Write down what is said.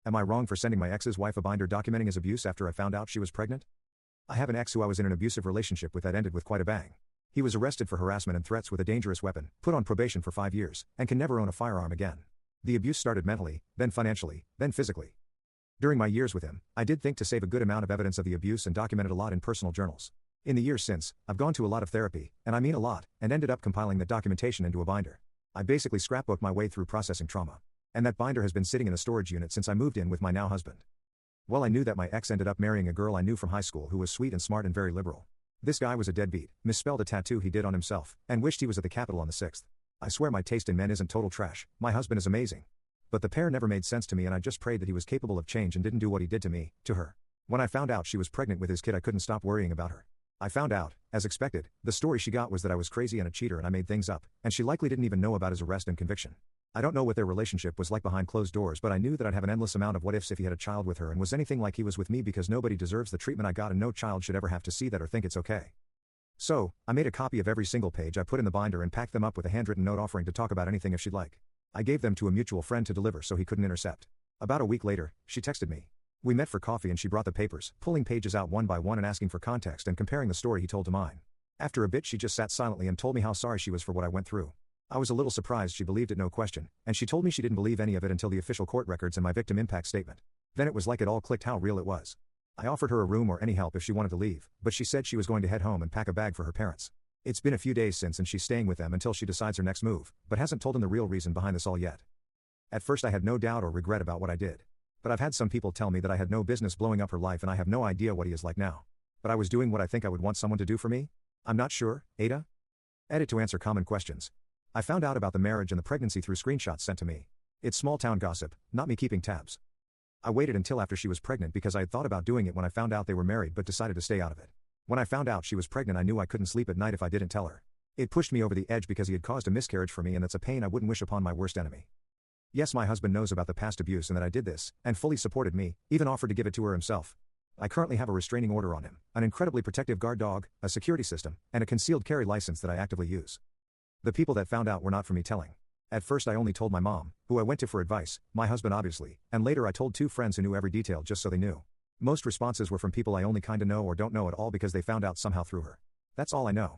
Am I wrong for sending my ex's wife a binder documenting his abuse after I found out she was pregnant? I have an ex who I was in an abusive relationship with that ended with quite a bang. He was arrested for harassment and threats with a dangerous weapon, put on probation for 5 years, and can never own a firearm again. The abuse started mentally, then financially, then physically. During my years with him, I did think to save a good amount of evidence of the abuse and documented a lot in personal journals. In the years since, I've gone to a lot of therapy, and I mean a lot, and ended up compiling that documentation into a binder. I basically scrapbooked my way through processing trauma. And that binder has been sitting in a storage unit since I moved in with my now husband. Well, I knew that my ex ended up marrying a girl I knew from high school who was sweet and smart and very liberal. This guy was a deadbeat, misspelled a tattoo he did on himself, and wished he was at the Capitol on the 6th. I swear my taste in men isn't total trash, my husband is amazing. But the pair never made sense to me, and I just prayed that he was capable of change and didn't do what he did to me, to her. When I found out she was pregnant with his kid, I couldn't stop worrying about her. I found out, as expected, the story she got was that I was crazy and a cheater and I made things up, and she likely didn't even know about his arrest and conviction. I don't know what their relationship was like behind closed doors, but I knew that I'd have an endless amount of what ifs if he had a child with her and was anything like he was with me, because nobody deserves the treatment I got and no child should ever have to see that or think it's okay. So, I made a copy of every single page I put in the binder and packed them up with a handwritten note offering to talk about anything if she'd like. I gave them to a mutual friend to deliver so he couldn't intercept. About a week later, she texted me. We met for coffee and she brought the papers, pulling pages out one by one and asking for context and comparing the story he told to mine. After a bit she just sat silently and told me how sorry she was for what I went through. I was a little surprised she believed it, no question, and she told me she didn't believe any of it until the official court records and my victim impact statement. Then it was like it all clicked how real it was. I offered her a room or any help if she wanted to leave, but she said she was going to head home and pack a bag for her parents. It's been a few days since and she's staying with them until she decides her next move, but hasn't told them the real reason behind this all yet. At first I had no doubt or regret about what I did. But I've had some people tell me that I had no business blowing up her life, and I have no idea what he is like now. But I was doing what I think I would want someone to do for me? I'm not sure, AITAH? Edit to answer common questions. I found out about the marriage and the pregnancy through screenshots sent to me. It's small town gossip, not me keeping tabs. I waited until after she was pregnant because I had thought about doing it when I found out they were married, but decided to stay out of it. When I found out she was pregnant, I knew I couldn't sleep at night if I didn't tell her. It pushed me over the edge because he had caused a miscarriage for me, and that's a pain I wouldn't wish upon my worst enemy. Yes, my husband knows about the past abuse and that I did this, and fully supported me, even offered to give it to her himself. I currently have a restraining order on him, an incredibly protective guard dog, a security system, and a concealed carry license that I actively use. The people that found out were not for me telling. At first I only told my mom, who I went to for advice, my husband obviously, and later I told 2 friends who knew every detail just so they knew. Most responses were from people I only kinda know or don't know at all because they found out somehow through her. That's all I know.